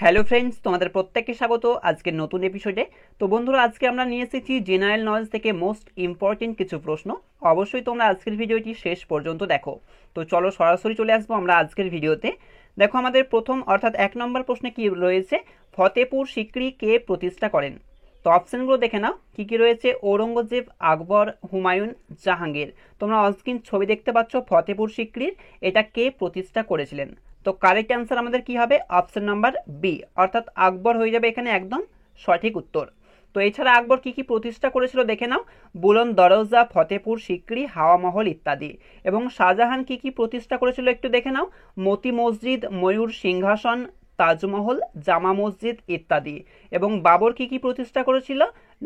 Hello friends, তোমাদের প্রত্যেককে স্বাগত আজকের নতুন এপিসোডে। তো বন্ধুরা, আজকে আমরা নিয়ে এসেছি জেনারেল নলেজ থেকে মোস্ট ইম্পর্টেন্ট কিছু প্রশ্ন। অবশ্যই তোমরা আজকের ভিডিওটি শেষ পর্যন্ত দেখো। তো চলো সরাসরি চলে আসবো আমরা আজকের ভিডিওতে। দেখো আমাদের প্রথম অর্থাৎ 1 নম্বর প্রশ্নে কি রয়েছে, ফতেপুর সিক্রি কে প্রতিষ্ঠা করেন? তো অপশনগুলো দেখে নাও কি কি রয়েছে। ঔরঙ্গজেব, আকবর, হুমায়ুন, জাহাঙ্গীর। তোমরা অনস্ক্রিন ছবি দেখতে পাচ্ছ ফতেপুর সিক্রির, এটা কে প্রতিষ্ঠা করেছিলেন? তো কারেক্ট অ্যান্সার আমাদের কি হবে? অপশন নাম্বার বি, অর্থাৎ আকবর হয়ে যাবে এখানে একদম সঠিক উত্তর। তো এছাড়া আকবর কি কি প্রতিষ্ঠা করেছিল দেখে নাও, বুলন্দ দরজা, ফতেপুর সিক্রি, হাওয়া মহল ইত্যাদি। এবং শাহজাহান কি কি প্রতিষ্ঠা করেছিল একটু দেখে নাও, মতি মসজিদ, ময়ূর সিংহাসন, তাজমহল, জামা মসজিদ ইত্যাদি। এবং বাবর কি কি প্রতিষ্ঠা করেছিল,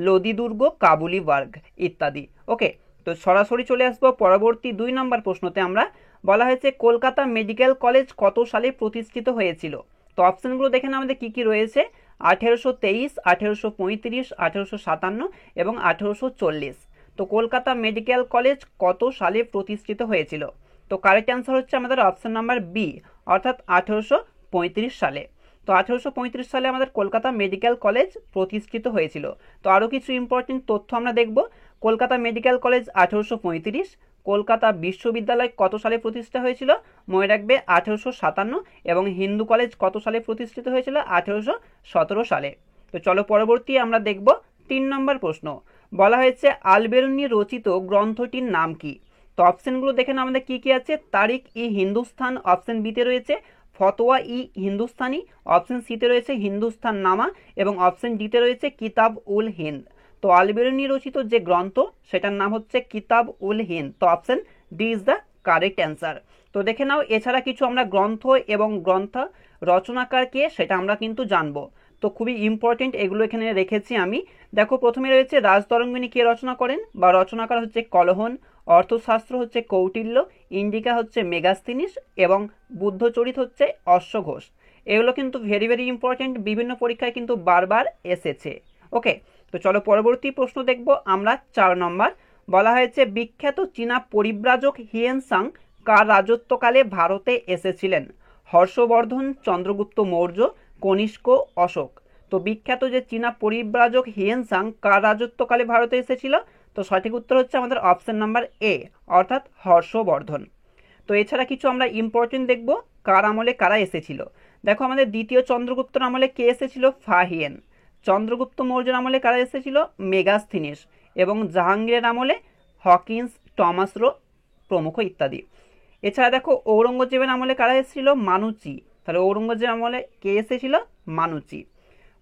লোদি দুর্গ, কাবুলি বার্গ ইত্যাদি। ওকে, তো সরাসরি চলে আসবো পরবর্তী 2 নম্বর প্রশ্নতে। আমরা বলা হয়েছে কলকাতা মেডিকেল কলেজ কত সালে প্রতিষ্ঠিত হয়েছিল? তো অপশনগুলো দেখেন আমাদের কি কি রয়েছে, 1823, 1835, 1857 এবং 1840। তো কলকাতা মেডিকেল কলেজ কত সালে প্রতিষ্ঠিত হয়েছিল? তো কারেক্ট অ্যান্সার হচ্ছে আমাদের অপশন নাম্বার বি, অর্থাৎ 1835 সালে। তো 1835 সালে আমাদের কলকাতা মেডিকেল কলেজ প্রতিষ্ঠিত হয়েছিল। তো আরও কিছু ইম্পর্টেন্ট তথ্য আমরা দেখব। Kolkata medical college 1835। কলকাতা বিশ্ববিদ্যালয় কত সালে প্রতিষ্ঠা হয়েছিল? মনে রাখবে 1857। এবং হিন্দু কলেজ কত সালে প্রতিষ্ঠিত হয়েছিল? 1817 সালে। তো চলো পরবর্তী আমরা দেখব 3 নম্বর প্রশ্ন। বলা হয়েছে আল-বেরুনি রচিত গ্রন্থটির নাম কি? তো অপশনগুলো দেখে না আমাদের কি কি আছে, তারিখ ই হিন্দুস্তান অপশন বিতে রয়েছে, ফতোয়া ই হিন্দুস্তানি অপশন সিতে রয়েছে, হিন্দুস্তান নামা এবং অপশন ডিতে রয়েছে কিতাব উল হিন্দ। তো আল-বেরুনি রচিত যে গ্রন্থ সেটার নাম হচ্ছে কিতাব উল হিন্দ। তো option D is the correct answer. তো দেখে নাও এছাড়া কিছু আমরা গ্রন্থ এবং গ্রন্থ রচনাকার কে সেটা আমরা কিন্তু জানবো। তো খুবই ইম্পর্টেন্ট এগুলো এখানে রেখেছি আমি। দেখো প্রথমে রয়েছে রাজতরঙ্গিনী কে রচনা করেন বা রচনাকার হচ্ছে কলহন, অর্থশাস্ত্র হচ্ছে কৌটিল্য, ইন্ডিকা হচ্ছে মেগাস্তিনিস এবং বুদ্ধচরিত হচ্ছে অশ্বঘোষ। এগুলো কিন্তু ভেরি ভেরি ইম্পর্টেন্ট, বিভিন্ন পরীক্ষায় কিন্তু বারবার এসেছে। ওকে, তো চলো পরবর্তী প্রশ্ন দেখব আমরা 4 নম্বর। বলা হয়েছে বিখ্যাত চীনা পরিব্রাজক হিয়েনসাং কার রাজত্বকালে ভারতে এসেছিলেন? হর্ষবর্ধন, চন্দ্রগুপ্ত মৌর্য, কনিষ্ক, অশোক। তো বিখ্যাত যে চীনা পরিব্রাজক হিয়েনসাং কার রাজত্বকালে ভারতে এসেছিল? তো সঠিক উত্তর হচ্ছে আমাদের অপশন নাম্বার এ, অর্থাৎ হর্ষবর্ধন। তো এছাড়া কিছু আমরা ইম্পর্টেন্ট দেখব কার আমলে কারা এসেছিল। দেখো আমাদের দ্বিতীয় চন্দ্রগুপ্তর আমলে কে এসেছিল? ফাহিয়েন। চন্দ্রগুপ্ত মৌর্যের আমলে কারা এসেছিল? মেগাস্থিনিস। এবং জাহাঙ্গীরের আমলে হকিন্স, টমাস রো প্রমুখ ইত্যাদি। এছাড়া দেখো ঔরঙ্গজেবের আমলে কারা এসেছিল? মানুচি। তাহলে ঔরঙ্গজেব আমলে কে এসেছিল? মানুচি।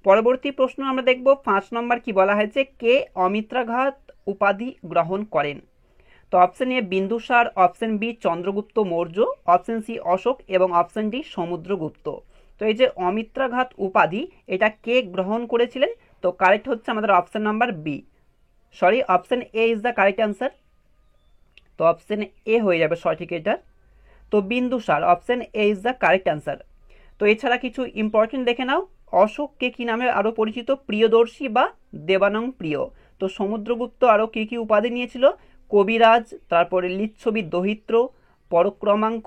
পরবর্তী প্রশ্ন আমরা দেখব 5 নম্বর। কি বলা হয়েছে কে অমিত্রাঘাত উপাধি গ্রহণ করেন? তো option A Bindusara, option B Chandragupta Maurya, option C Ashoka এবং অপশন ডি সমুদ্রগুপ্ত। তো এই যে অমিত্রাঘাত উপাধি এটা কে গ্রহণ করেছিলেন? তো কারেক্ট হচ্ছে আমাদের option number B, sorry option A is the correct answer. তো অপশন এ হয়ে যাবে সঠিক এটার। তো Bindusara, option A is the correct answer. তো এছাড়া কিছু ইম্পর্টেন্ট দেখে নাও, অশোককে কি নামে আরও পরিচিত? প্রিয়দর্শী বা দেবানং প্রিয়। তো সমুদ্রগুপ্ত আরও কি কি উপাধি নিয়েছিল? কবিরাজ, তারপরে লিচ্ছবি দহিত্র, পরক্রমাঙ্ক।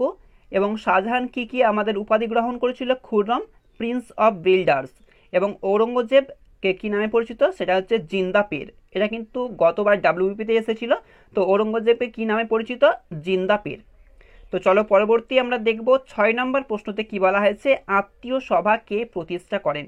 এবং শাহজাহান কি কি আমাদের উপাধি গ্রহণ করেছিল? Khurram, Prince of builders. এবং ঔরঙ্গজেব কে কি নামে পরিচিত? সেটা হচ্ছে জিন্দা পীর। এটা কিন্তু গতবার ডাব্লিউবিপিতে এসেছিল। তো ঔরঙ্গজেবকে কি নামে পরিচিত? জিন্দা পীর। তো চলো পরবর্তী আমরা দেখব 6 নম্বর প্রশ্নতে কি বলা হয়েছে আত্মীয় সভা কে প্রতিষ্ঠা করেন?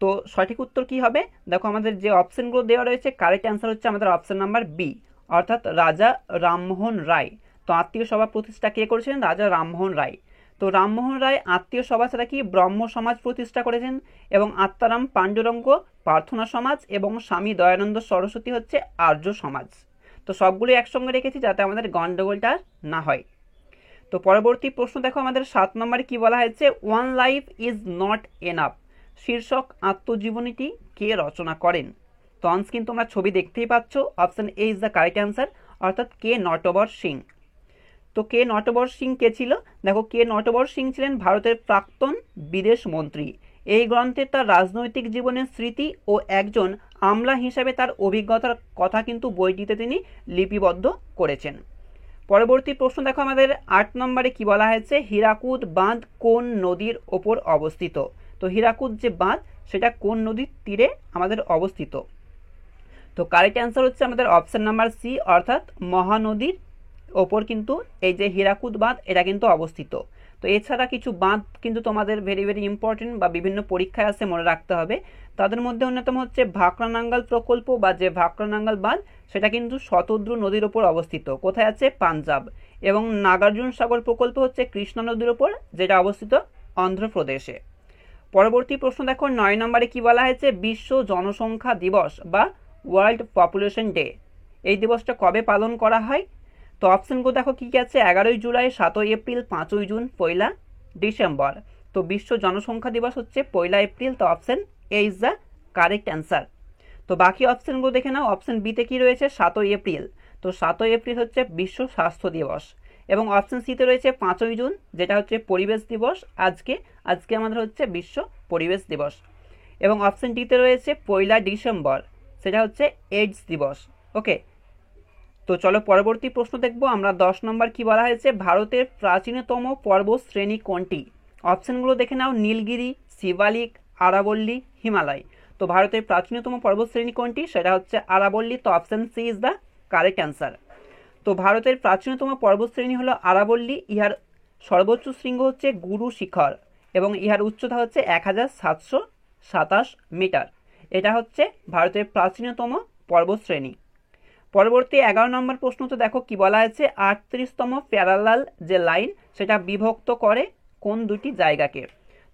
তো সঠিক উত্তর কি হবে? দেখো আমাদের যে অপশনগুলো দেওয়া রয়েছে কারেক্ট অ্যান্সার হচ্ছে আমাদের অপশন নাম্বার বি, অর্থাৎ রাজা রামমোহন রায়। তো আত্মীয় সভা প্রতিষ্ঠা কে করেছিলেন? রাজা রামমোহন রায়। তো রামমোহন রায় আত্মীয় সভা ছাড়া কি ব্রহ্ম সমাজ প্রতিষ্ঠা করেছেন, এবং আত্মারাম পাণ্ডুরঙ্গ প্রার্থনা সমাজ, এবং স্বামী দয়ানন্দ সরস্বতী হচ্ছে আর্য সমাজ। তো সবগুলো একসঙ্গে রেখেছি যাতে আমাদের গন্ডগোলটা না হয়। তো পরবর্তী প্রশ্ন দেখো আমাদের 7 নম্বরে কি বলা হয়েছে one life is not enough শীর্ষক আত্মজীবনীটি কে রচনা করেন? তো অনস্ক্রিন তোমরা ছবি দেখতেই পাচ্ছ, option A is the correct answer, অর্থাৎ কে নটবর সিং। তো কে নটবর সিং কে ছিল? দেখো কে নটবর সিং ছিলেন ভারতের প্রাক্তন বিদেশ মন্ত্রী। এই গ্রন্থে তার রাজনৈতিক জীবনের স্মৃতি ও একজন আমলা হিসাবে তার অভিজ্ঞতার কথা কিন্তু বইটিতে তিনি লিপিবদ্ধ করেছেন। পরবর্তী প্রশ্ন দেখো আমাদের 8 নম্বরে কি বলা হয়েছে হীরাকুদ বাঁধ কোন নদীর ওপর অবস্থিত? তো হীরাকুদ যে বাঁধ সেটা কোন নদীর তীরে আমাদের অবস্থিত? তো কারেক্ট অ্যান্সার হচ্ছে আমাদের অপশন নাম্বার সি, অর্থাৎ মহানদীর ওপর কিন্তু এই যে হীরাকুদ বাঁধ এটা কিন্তু অবস্থিত। তো এছাড়া কিছু বাঁধ কিন্তু তোমাদের ভেরি ভেরি ইম্পর্টেন্ট বা বিভিন্ন পরীক্ষায় আছে, মনে রাখতে হবে। তাদের মধ্যে অন্যতম হচ্ছে ভাকরানাঙ্গাল প্রকল্প বা যে ভাকরানাঙ্গাল বাঁধ সেটা কিন্তু শতদ্রু নদীর ওপর অবস্থিত। কোথায় আছে? পাঞ্জাব। এবং নাগার্জুন সাগর প্রকল্প হচ্ছে কৃষ্ণা নদীর ওপর, যেটা অবস্থিত অন্ধ্রপ্রদেশে। পরবর্তী প্রশ্ন দেখো 9 নম্বরে কি বলা হয়েছে? বিশ্ব জনসংখ্যা দিবস বা ওয়ার্ল্ড পপুলেশন ডে এই দিবসটা কবে পালন করা হয়? তো অপশনগুলো দেখো কি কি আছে। 11ই জুলাই, 7ই এপ্রিল, 5ই জুন, 1লা ডিসেম্বর। তো বিশ্ব জনসংখ্যা দিবস হচ্ছে 1লা এপ্রিল। তো option A is the correct answer. তো বাকি অপশনগুলো দেখে নাও। অপশন বিতে কি রয়েছে? 7ই এপ্রিল। তো 7ই এপ্রিল হচ্ছে বিশ্ব স্বাস্থ্য দিবস। এবং অপশন সিতে রয়েছে 5ই জুন, যেটা হচ্ছে পরিবেশ দিবস। আজকে আমাদের হচ্ছে বিশ্ব পরিবেশ দিবস। এবং অপশন ডিতে রয়েছে 1লা ডিসেম্বর, সেটা হচ্ছে এইডস দিবস। ওকে, তো চলো পরবর্তী প্রশ্ন দেখবো আমরা। 10 নম্বর কি বলা হয়েছে? ভারতের প্রাচীনতম পর্বত শ্রেণী কোনটি? অপশনগুলো দেখে নাও। নীলগিরি, শিবালিক, আরাবল্লী, হিমালয়। তো ভারতের প্রাচীনতম পর্বত শ্রেণী কোনটি? সেটা হচ্ছে আরাবল্লী। তো option C is the correct answer. তো ভারতের প্রাচীনতম পর্বত শ্রেণী হলো আরাবল্লী। ইহার সর্বোচ্চ শৃঙ্গ হচ্ছে গুরু শিখর এবং ইহার উচ্চতা হচ্ছে 1727 মিটার। এটা হচ্ছে ভারতের প্রাচীনতম পর্বত শ্রেণী। পরবর্তী 11 নম্বর প্রশ্ন তো দেখো কি বলা হয়েছে? 38তম প্যারালাল যে লাইন সেটা বিভক্ত করে কোন দুটি জায়গাকে?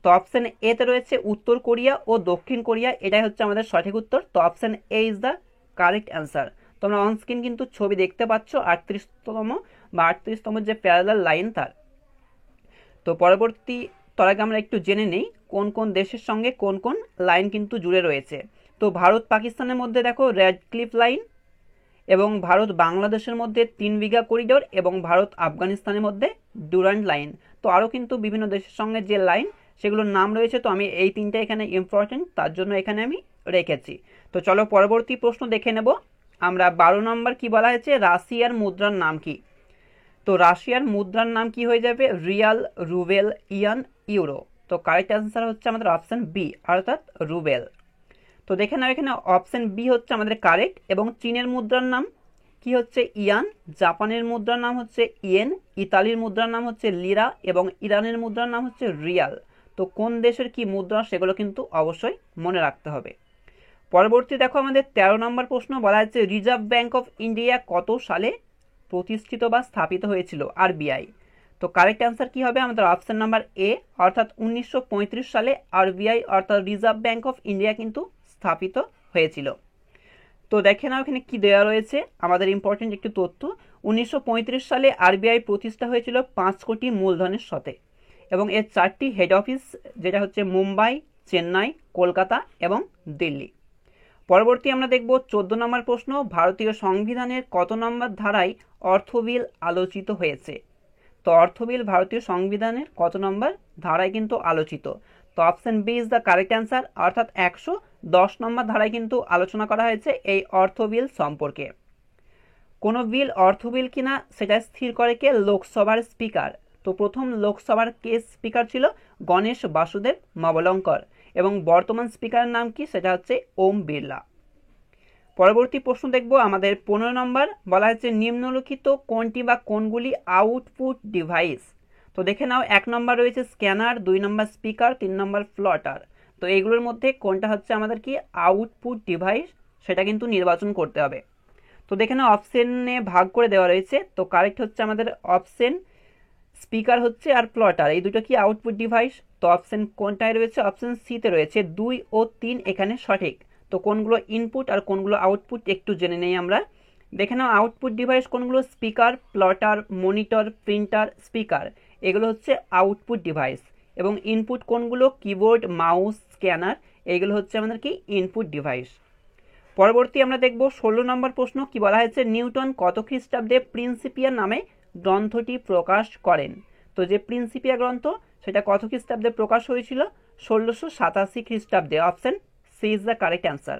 তো অপশন এ তে রয়েছে উত্তর কোরিয়া ও দক্ষিণ কোরিয়া, এটাই হচ্ছে আমাদের সঠিক উত্তর। তো option A is the correct answer. তোমরা অনস্ক্রিন কিন্তু ছবি দেখতে পাচ্ছ 38তম যে প্যারালাল লাইন তার। তো পরবর্তী তার আগে আমরা একটু জেনে নেই কোন কোন দেশের সঙ্গে কোন কোন লাইন কিন্তু জুড়ে রয়েছে। তো ভারত পাকিস্তানের মধ্যে দেখো রেড ক্লিফ লাইন, এবং ভারত বাংলাদেশের মধ্যে 3 বিঘা করিডোর, এবং ভারত আফগানিস্তানের মধ্যে ডুরান্ড লাইন। তো আরও কিন্তু বিভিন্ন দেশের সঙ্গে যে লাইন সেগুলোর নাম রয়েছে। তো আমি এই তিনটা এখানে ইম্পর্টেন্ট, তার জন্য এখানে আমি রেখেছি। তো চলো পরবর্তী প্রশ্ন দেখে নেব আমরা। 12 নম্বর কি বলা হয়েছে? রাশিয়ার মুদ্রার নাম কি? তো রাশিয়ার মুদ্রার নাম কি হয়ে যাবে? রিয়াল, রুবেল, ইয়ান, ইউরো। তো কারেক্ট অ্যান্সার হচ্ছে আমাদের অপশন বি, অর্থাৎ রুবেল। তো দেখে নাও এখানে অপশন বি হচ্ছে আমাদের কারেক্ট। এবং চীনের মুদ্রার নাম কি হচ্ছে? ইয়ান। জাপানের মুদ্রার নাম হচ্ছে ইয়েন। ইতালির মুদ্রার নাম হচ্ছে লিরা। এবং ইরানের মুদ্রার নাম হচ্ছে রিয়াল। তো কোন দেশের কি মুদ্রা সেগুলো কিন্তু অবশ্যই মনে রাখতে হবে। পরবর্তী দেখো আমাদের 13 নম্বর প্রশ্ন বলা হচ্ছে রিজার্ভ ব্যাঙ্ক অফ ইন্ডিয়া কত সালে প্রতিষ্ঠিত বা স্থাপিত হয়েছিল? আরবিআই। তো কারেক্ট অ্যান্সার কি হবে? আমাদের অপশন নাম্বার এ, অর্থাৎ 1935 সালে আরবিআই অর্থাৎ রিজার্ভ ব্যাঙ্ক অফ ইন্ডিয়া কিন্তু স্থাপিত হয়েছিল। তো দেখে নাও এখানে কি দেওয়া রয়েছে আমাদের ইম্পর্টেন্ট একটু তথ্য। 1935 সালে আরবিআই প্রতিষ্ঠা হয়েছিল 5 কোটি মূলধনের সাথে, এবং এর 4টি হেড অফিস, যেটা হচ্ছে মুম্বাই, চেন্নাই, কলকাতা এবং দিল্লি। পরবর্তী আমরা দেখব 14 নম্বর প্রশ্ন। ভারতীয় সংবিধানের কত নম্বর ধারায় অর্থ বিল আলোচিত হয়েছে? তো অর্থ বিল ভারতীয় সংবিধানের কত নম্বর ধারায় কিন্তু আলোচিত? তো option B is the correct answer, অর্থাৎ 110 নম্বর ধারায় কিন্তু আলোচনা করা হয়েছে এই অর্থ বিল সম্পর্কে। কোনো বিল অর্থ বিল কিনা সেটা স্থির করে কে? লোকসভার স্পিকার। তো প্রথম লোকসভার কে স্পিকার ছিল? গণেশ বাসুদেব মবলঙ্কর। এবং বর্তমান স্পিকারের নাম কি? সেটা হচ্ছে ওম বিড়লা। পরবর্তী প্রশ্ন দেখব আমাদের 15 নম্বর বলা হচ্ছে নিম্নলিখিত কোনটি বা কোনগুলি আউটপুট ডিভাইস? তো দেখে নাও 1 নম্বর রয়েছে স্ক্যানার, 2 নম্বর স্পিকার, 3 নম্বর ফ্লটার। তো এইগুলোর মধ্যে কোনটা হচ্ছে আমাদের কি আউটপুট ডিভাইস সেটা কিন্তু নির্বাচন করতে হবে। তো দেখে নাও অপশনে ভাগ করে দেওয়া রয়েছে। তো কারেক্ট হচ্ছে আমাদের অপশন স্পিকার হচ্ছে আর প্লটার, এই দুটো কি আউটপুট ডিভাইস। তো অপশন কোনটায় রয়েছে? অপশন সিতে রয়েছে। 2 ও 3 এখানে সঠিক। তো কোনগুলো ইনপুট আর কোনগুলো আউটপুট একটু জেনে নেই আমরা। দেখে নাও আউটপুট ডিভাইস কোনগুলো? Speaker, plotter, monitor, printer, speaker, এগুলো হচ্ছে আউটপুট ডিভাইস। এবং ইনপুট কোনগুলো? কিবোর্ড, মাউস, স্ক্যানার, এগুলো হচ্ছে আমাদের কি ইনপুট ডিভাইস। পরবর্তী আমরা দেখব 16 নম্বর প্রশ্ন কি বলা হয়েছে নিউটন কত খ্রিস্টাব্দে প্রিন্সিপিয়া নামে গ্রন্থটি প্রকাশ করেন? তো যে প্রিন্সিপিয়া গ্রন্থ সেটা কত খ্রিস্টাব্দে প্রকাশ হয়েছিল? 1687 খ্রিস্টাব্দে। Option C is the correct answer.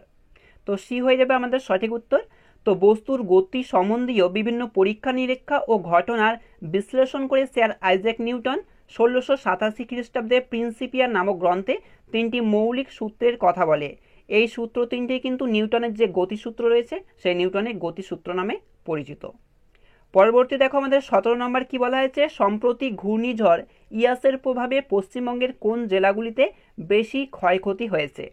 তো সি হয়ে যাবে আমাদের সঠিক উত্তর। তো বস্তুর গতি সম্বন্ধীয় বিভিন্ন পরীক্ষা নিরীক্ষা ও ঘটনার বিশ্লেষণ করে স্যার আইজ্যাক নিউটন 1687 খ্রিস্টাব্দে প্রিন্সিপিয়া নামক গ্রন্থে 3টি মৌলিক সূত্রের কথা বলে। এই সূত্র 3টি কিন্তু নিউটনের যে গতিসূত্র রয়েছে সেই নিউটনের গতিসূত্র নামে পরিচিত। পরবর্তী দেখো আমাদের 17 নম্বর কি বলা হয়েছে, সম্প্রতি ঘূর্ণিঝড় ইয়াসের প্রভাবে পশ্চিমবঙ্গের কোন জেলাগুলিতে বেশি ক্ষয়ক্ষতি হয়েছে?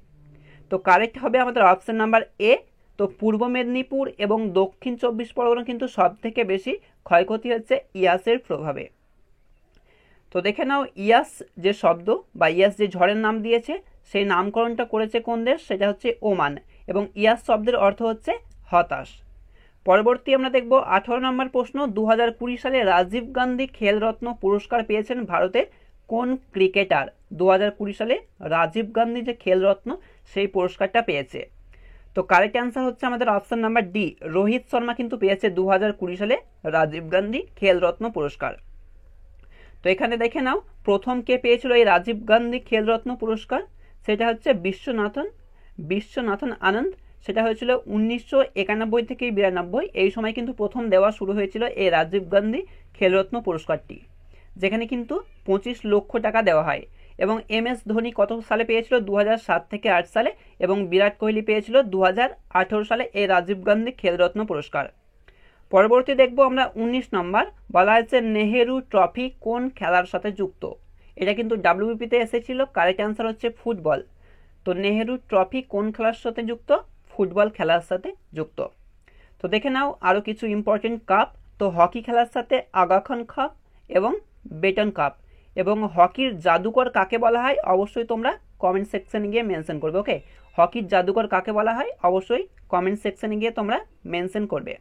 তো কারেক্ট হবে আমাদের অপশন নাম্বার এ। তো পূর্ব মেদিনীপুর এবং দক্ষিণ 24 পরগনা কিন্তু সব থেকে বেশি ক্ষয়ক্ষতি হচ্ছে ইয়াসের প্রভাবে। তো দেখে নাও, ইয়াস যে শব্দ বা ইয়াস যে ঝড়ের নাম দিয়েছে সেই নামকরণটা করেছে কোন দেশ, সেটা হচ্ছে ওমান, এবং ইয়াস শব্দের অর্থ হচ্ছে হতাশ। পরবর্তী আমরা দেখব 18 নম্বর প্রশ্ন, 2020 সালে রাজীব গান্ধী খেলরত্ন পুরস্কার পেয়েছেন ভারতের কোন ক্রিকেটার? 2020 সালে রাজীব গান্ধী যে খেলরত্ন সেই পুরস্কারটা পেয়েছে। তো কারেক্ট অ্যান্সার হচ্ছে আমাদের option number D, Rohit Sharma কিন্তু পেয়েছে 2020 সালে রাজীব গান্ধী খেলরত্ন পুরস্কার। তো এখানে দেখে নাও, প্রথম কে পেয়েছিল এই রাজীব গান্ধী খেলরত্ন পুরস্কার, সেটা হচ্ছে বিশ্বনাথন আনন্দ। সেটা হয়েছিল 1991 থেকে 92, এই সময় কিন্তু প্রথম দেওয়া শুরু হয়েছিল এই রাজীব গান্ধী খেলরত্ন পুরস্কারটি, যেখানে কিন্তু 25 লক্ষ টাকা দেওয়া হয়। এবং MS ধোনি কত সালে পেয়েছিল? 2007 থেকে 8 সালে, এবং বিরাট কোহলি পেয়েছিল 2018 সালে এই রাজীব গান্ধী খেলরত্ন পুরস্কার। পরবর্তী দেখব আমরা 19 নম্বর, বলা হয়েছে নেহেরু ট্রফি কোন খেলার সাথে যুক্ত? এটা কিন্তু WBPতে এসেছিল, কারেক্ট অ্যান্সার হচ্ছে ফুটবল। তো নেহেরু ট্রফি কোন খেলার সাথে যুক্ত? ফুটবল খেলার সাথে যুক্ত। তো দেখে নাও আরও কিছু ইম্পর্টেন্ট কাপ। তো হকি খেলার সাথে আগা খান কাপ এবং বেটন কাপ। এবং হকির জাদুকর কাকে বলা হয় অবশ্যই তোমরা কমেন্ট সেকশনে গিয়ে মেনশন করবে। ওকে, হকির জাদুকর কাকে বলা হয় অবশ্যই কমেন্ট সেকশনে গিয়ে তোমরা মেনশন করবে।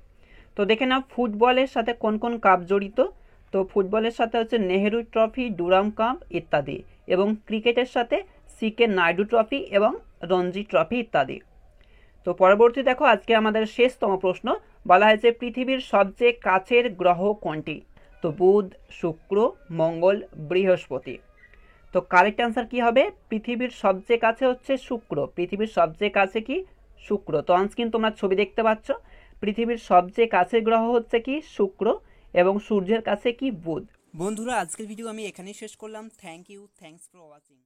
তো দেখে নাও ফুটবলের সাথে কোন কোন কাপ জড়িত। তো ফুটবলের সাথে হচ্ছে নেহেরু ট্রফি, ডুরাম কাপ ইত্যাদি, এবং ক্রিকেটের সাথে CK নাইডু ট্রফি এবং রঞ্জি ট্রফি ইত্যাদি। তো পরবর্তী দেখো, আজকে আমাদের শেষতম প্রশ্ন, বলা হয়েছে পৃথিবীর সবচেয়ে কাছের গ্রহ কোনটি? তো বুধ, শুক্র, মঙ্গল, বৃহস্পতি। তো কারেক্ট অ্যান্সার কি হবে? পৃথিবীর সবচেয়ে কাছে হচ্ছে শুক্র। পৃথিবীর সবচেয়ে কাছে কি? শুক্র। তো অনস্ক্রিন তোমরা ছবি দেখতে পাচ্ছ, পৃথিবীর সবচেয়ে কাছের গ্রহ হচ্ছে কি? শুক্র, এবং সূর্যের কাছে কি? বুধ। বন্ধুরা, আজকের ভিডিও আমি এখানেই শেষ করলাম। Thanks for watching.